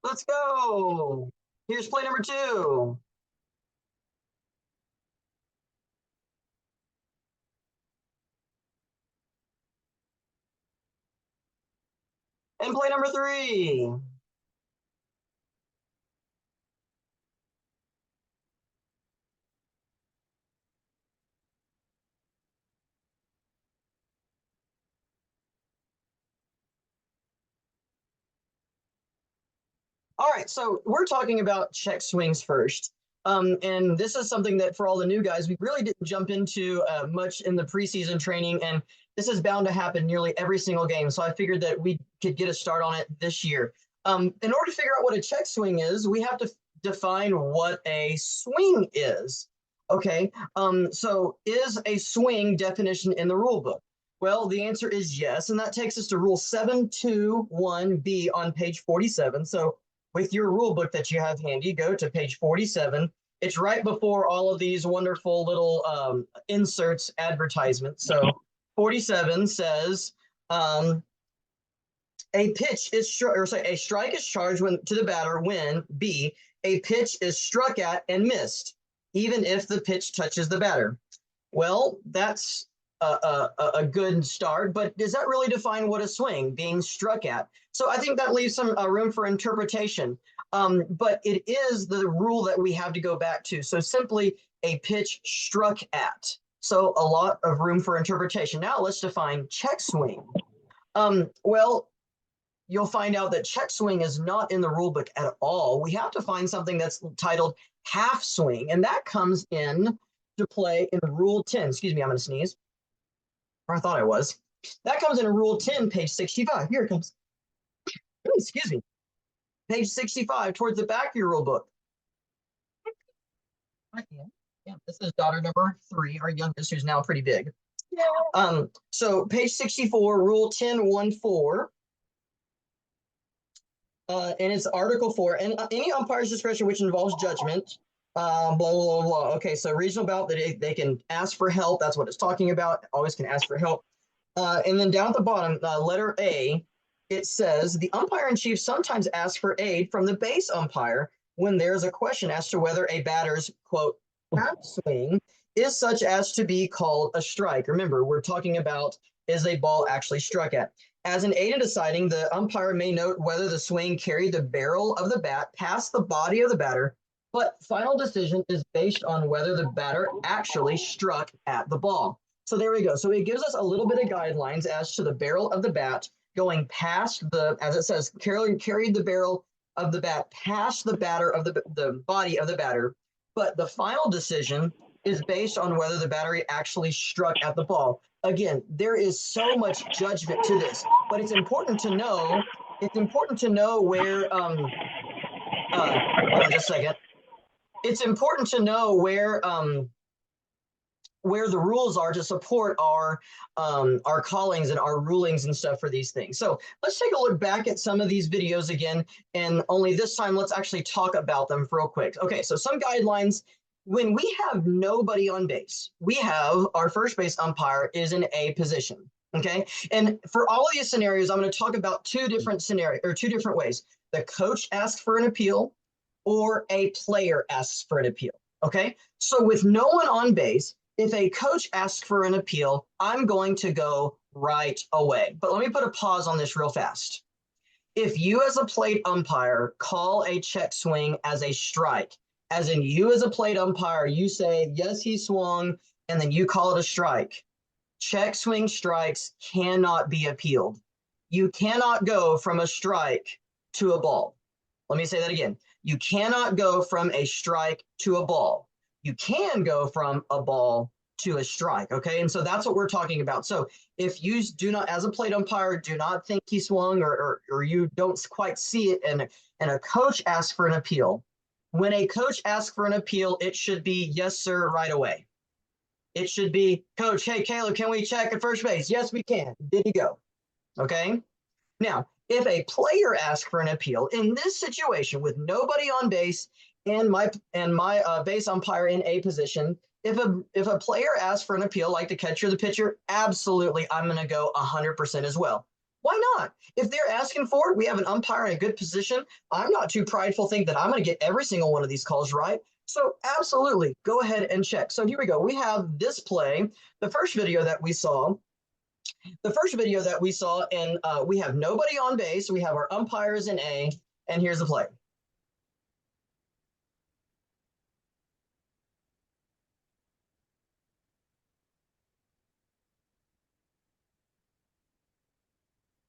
Let's go. Here's play number two. And play number three. All right, so we're talking about check swings first. And this is something that for all the new guys, we really didn't jump into much in the preseason training. And this is bound to happen nearly every single game. So I figured that we could get a start on it this year. In order to figure out what a check swing is, we have to define what a swing is. Okay, so is a swing definition in the rule book? Well, the answer is yes. And that takes us to rule 721B on page 47. So with your rule book that you have handy, go to page 47. It's right before all of these wonderful little inserts, advertisements. So 47 says a pitch is or say a strike is charged when to the batter when B, a pitch is struck at and missed, even if the pitch touches the batter. Well, that's a good start, but does that really define what a swing being struck at? So I think that leaves some room for interpretation. But it is the rule that we have to go back to. So simply a pitch struck at. So a lot of room for interpretation. Now let's define check swing. Well, you'll find out that check swing is not in the rule book at all. We have to find something that's titled half swing, and that comes in to play in Rule 10. Excuse me, I'm going to sneeze. Or I thought I was. That comes in Rule 10, page 65. Here it comes. Excuse me. Page 65, towards the back of your rule book. Yeah, this is daughter number 3, our youngest, who's now pretty big. Yeah. So page 64, Rule 10.1.4. And it's Article 4. And any umpire's discretion which involves judgment, blah, blah, blah, blah. Okay, so regional bout, they can ask for help. That's what it's talking about. Always can ask for help. And then down at the bottom, letter A, it says, the umpire-in-chief sometimes asks for aid from the base umpire when there's a question as to whether a batter's, quote, half swing is such as to be called a strike. Remember, we're talking about is a ball actually struck at. As an aid in deciding, the umpire may note whether the swing carried the barrel of the bat past the body of the batter, but final decision is based on whether the batter actually struck at the ball. So there we go. So it gives us a little bit of guidelines as to the barrel of the bat going past the, as it says, carried the barrel of the bat past the batter of the body of the batter, but the final decision is based on whether the battery actually struck at the ball. Again, there is so much judgment to this, but it's important to know. It's important to know where. Hold on just a second. It's important to know where the rules are to support our callings and our rulings and stuff for these things. So let's take a look back at some of these videos again, and only this time let's actually talk about them real quick. Okay, so some guidelines. When we have nobody on base, we have our first base umpire is in a position. Okay. And for all of these scenarios, I'm going to talk about two different scenarios or two different ways. The coach asks for an appeal or a player asks for an appeal. Okay. So with no one on base, if a coach asks for an appeal, I'm going to go right away. But let me put a pause on this real fast. If you as a plate umpire call a check swing as a strike, as in you as a plate umpire, you say, yes, he swung, and then you call it a strike. Check swing strikes cannot be appealed. You cannot go from a strike to a ball. Let me say that again. You cannot go from a strike to a ball. You can go from a ball to a strike, okay? And so that's what we're talking about. So if you do not, as a plate umpire, do not think he swung or you don't quite see it and a coach asks for an appeal, when a coach asks for an appeal, it should be, yes, sir, right away. It should be, coach, hey, Caleb, can we check at first base? Yes, we can. Did he go? Okay. Now, if a player asks for an appeal in this situation with nobody on base and my base umpire in a position, if a player asks for an appeal, like the catcher or the pitcher, absolutely, I'm going to go 100% as well. Why not? If they're asking for it, we have an umpire in a good position. I'm not too prideful to think that I'm going to get every single one of these calls right. So absolutely, go ahead and check. So here we go. We have this play, the first video that we saw. And we have nobody on base. We have our umpires in A, and here's the play.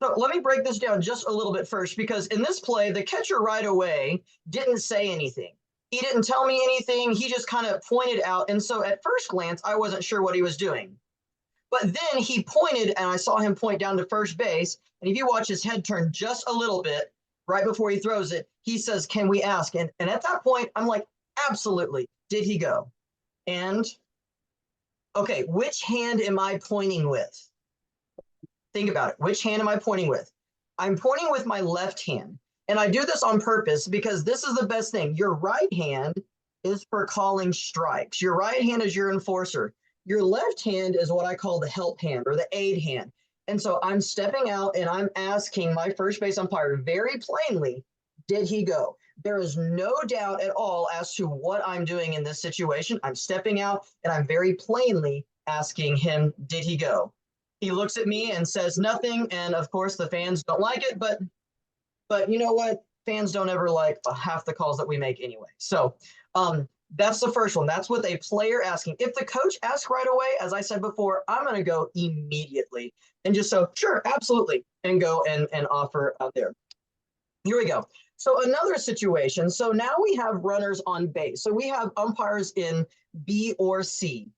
So let me break this down just a little bit first, because in this play, the catcher right away didn't say anything. He didn't tell me anything. He just kind of pointed out. And so at first glance, I wasn't sure what he was doing. But then he pointed, and I saw him point down to first base. And if you watch his head turn just a little bit right before he throws it, he says, "Can we ask?" And at that point, I'm like, absolutely. Did he go? And okay, which hand am I pointing with? Think about it. Which hand am I pointing with? I'm pointing with my left hand. And I do this on purpose because this is the best thing. Your right hand is for calling strikes. Your right hand is your enforcer. Your left hand is what I call the help hand or the aid hand. And so I'm stepping out and I'm asking my first base umpire very plainly, did he go? There is no doubt at all as to what I'm doing in this situation. I'm stepping out and I'm very plainly asking him, did he go? He looks at me and says nothing. And of course, the fans don't like it. But you know what? Fans don't ever like half the calls that we make anyway. So that's the first one. That's with a player asking. If the coach asks right away, as I said before, I'm going to go immediately and just so, sure, absolutely, and go and offer out there. Here we go. So another situation. So now we have runners on base. So we have umpires in B or C.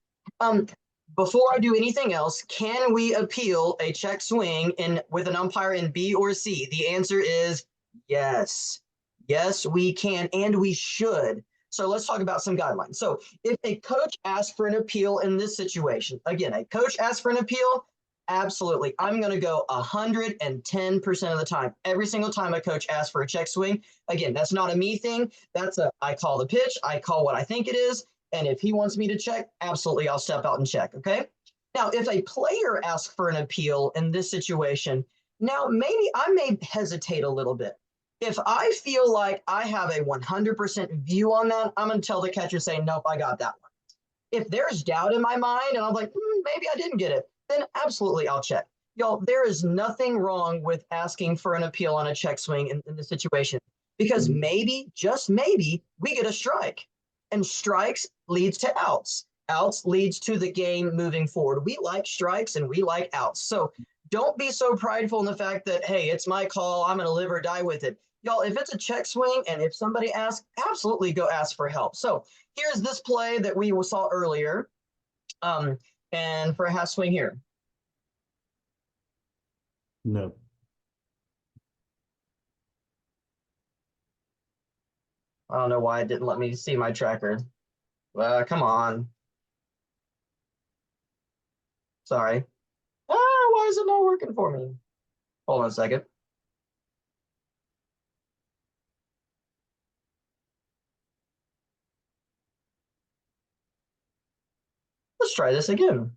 Before I do anything else, can we appeal a check swing with an umpire in B or C? The answer is yes. Yes, we can, and we should. So let's talk about some guidelines. So if a coach asks for an appeal in this situation, again, a coach asks for an appeal, absolutely. I'm going to go 110% of the time. Every single time a coach asks for a check swing. Again, that's not a me thing. I call the pitch. I call what I think it is. And if he wants me to check, absolutely, I'll step out and check, okay? Now, if a player asks for an appeal in this situation, now maybe I may hesitate a little bit. If I feel like I have a 100% view on that, I'm going to tell the catcher, say, nope, I got that one. If there's doubt in my mind and I'm like, maybe I didn't get it, then absolutely I'll check. Y'all, there is nothing wrong with asking for an appeal on a check swing in this situation, because maybe, just maybe, we get a strike. And strikes leads to outs. Outs leads to the game moving forward. We like strikes and we like outs. So don't be so prideful in the fact that, hey, it's my call. I'm going to live or die with it. Y'all, if it's a check swing and if somebody asks, absolutely go ask for help. So here's this play that we saw earlier. And for a half swing here. No. I don't know why it didn't let me see my tracker. Come on. Sorry. Why is it not working for me? Hold on a second. Let's try this again.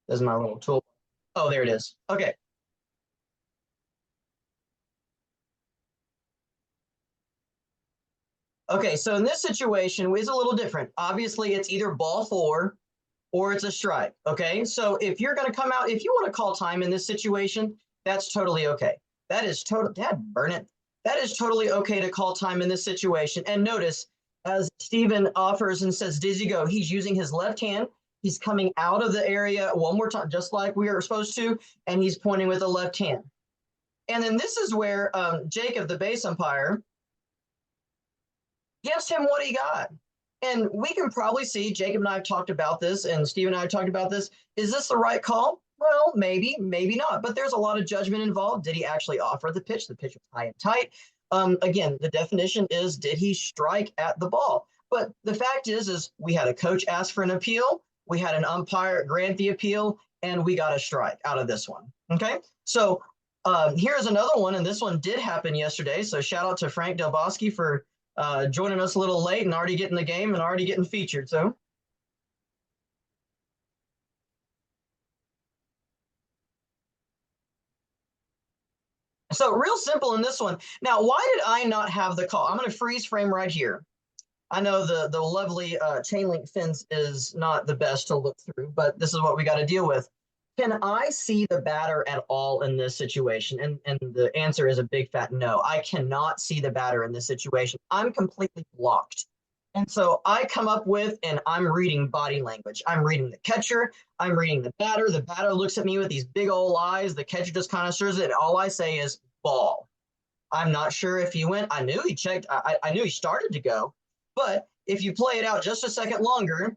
There's my little tool. Oh, there it is. Okay. Okay, so in this situation, it's a little different. Obviously, it's either ball four or it's a strike. Okay, so if you're going to come out, if you want to call time in this situation, that's totally okay. That is total. Dad, burn it. That is totally okay to call time in this situation. And notice, as Steven offers and says, "Did you go?" He's using his left hand. He's coming out of the area one more time, just like we are supposed to, and he's pointing with the left hand. And then this is where Jacob, the base umpire, gives him what he got. And we can probably see, Jacob and I have talked about this, and Steve and I have talked about this. Is this the right call? Well, maybe, maybe not. But there's a lot of judgment involved. Did he actually offer the pitch? The pitch was high and tight. Again, the definition is, did he strike at the ball? But the fact is we had a coach ask for an appeal. We had an umpire grant the appeal, and we got a strike out of this one. Okay, so here's another one, and this one did happen yesterday. So shout out to Frank Delbosky for joining us a little late and already getting the game and already getting featured. So So real simple in this one. Now, why did I not have the call? I'm going to freeze frame right here. I know the lovely chain link fence is not the best to look through, but this is what we got to deal with. Can I see the batter at all in this situation? And the answer is a big fat no. I cannot see the batter in this situation. I'm completely blocked. And so I come up with, and I'm reading body language. I'm reading the catcher. I'm reading the batter. The batter looks at me with these big old eyes. The catcher just kind of stirs it. And all I say is ball. I'm not sure if he went. I knew he checked. I knew he started to go. But if you play it out just a second longer,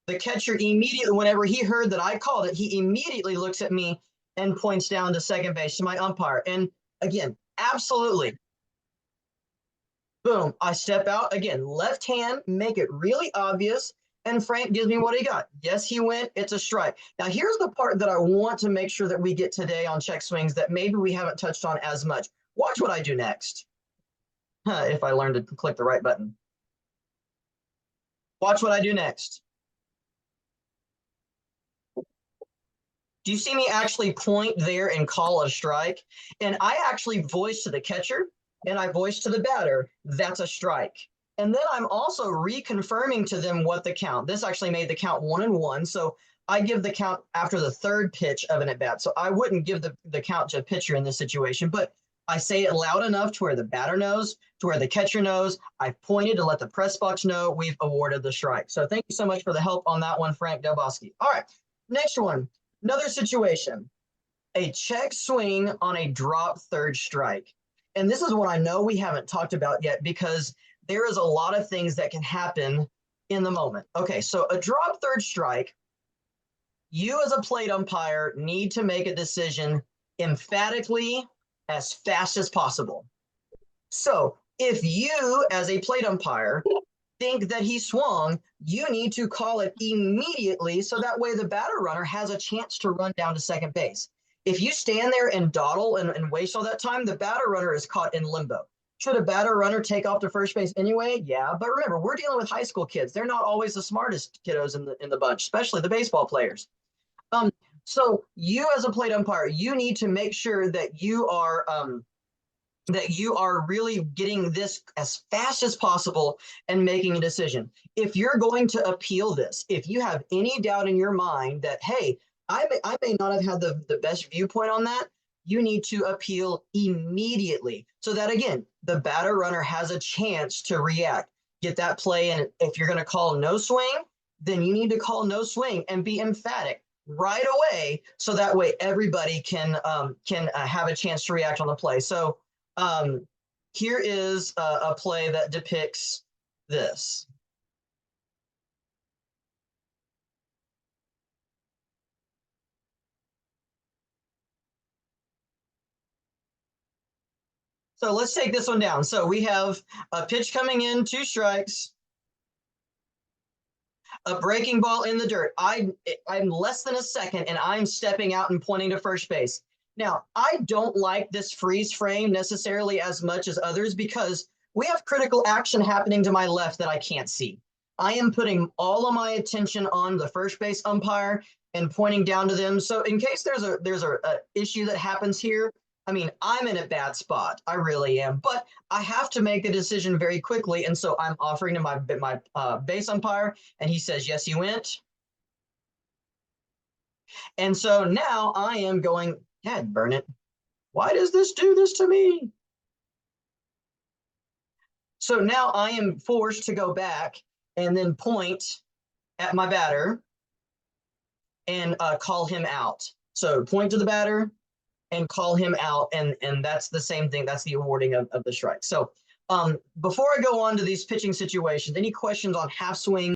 the catcher immediately, whenever he heard that I called it, he immediately looks at me and points down to second base to my umpire. And again, absolutely. Boom. I step out again, left hand, make it really obvious. And Frank gives me what he got. Yes, he went. It's a strike. Now, here's the part that I want to make sure that we get today on check swings that maybe we haven't touched on as much. Watch what I do next. If I learn to click the right button. Watch what I do next. Do you see me actually point there and call a strike? And I actually voice to the catcher and I voice to the batter, that's a strike. And then I'm also reconfirming to them what the count. This actually made the count 1-1. So I give the count after the third pitch of an at-bat. So I wouldn't give the count to a pitcher in this situation, but I say it loud enough to where the batter knows, to where the catcher knows. I've pointed to let the press box know we've awarded the strike. So thank you so much for the help on that one, Frank Delbosky. All right, next one. Another situation, a check swing on a drop third strike. And this is what I know we haven't talked about yet because there is a lot of things that can happen in the moment. Okay, so a drop third strike, you as a plate umpire need to make a decision emphatically as fast as possible. So if you as a plate umpire think that he swung, you need to call it immediately so that way the batter runner has a chance to run down to second base. If you stand there and dawdle and waste all that time, the batter runner is caught in limbo. Should a batter runner take off to first base anyway? Yeah, but remember, we're dealing with high school kids. They're not always the smartest kiddos in the bunch, especially the baseball players. So you as a plate umpire, you need to make sure that you are really getting this as fast as possible and making a decision. If you're going to appeal this, if you have any doubt in your mind that, hey, I may not have had the best viewpoint on that, you need to appeal immediately so that, again, the batter runner has a chance to react, get that play. And if you're going to call no swing, then you need to call no swing and be emphatic right away so that way everybody can have a chance to react on the play. So here is a play that depicts this. So let's take this one down. So we have a pitch coming in, 2 strikes, a breaking ball in the dirt. I'm less than a second and I'm stepping out and pointing to first base. Now, I don't like this freeze frame necessarily as much as others because we have critical action happening to my left that I can't see. I am putting all of my attention on the first base umpire and pointing down to them. So in case there's a issue that happens here, I mean, I'm in a bad spot. I really am. But I have to make a decision very quickly. And so I'm offering to my base umpire, and he says, yes, he went. And so now I am going, Dad, burn it. Why does this do this to me? So now I am forced to go back and then point at my batter and call him out. So point to the batter and call him out, and that's the same thing. That's the awarding of the strike. So before I go on to these pitching situations, any questions on half swing?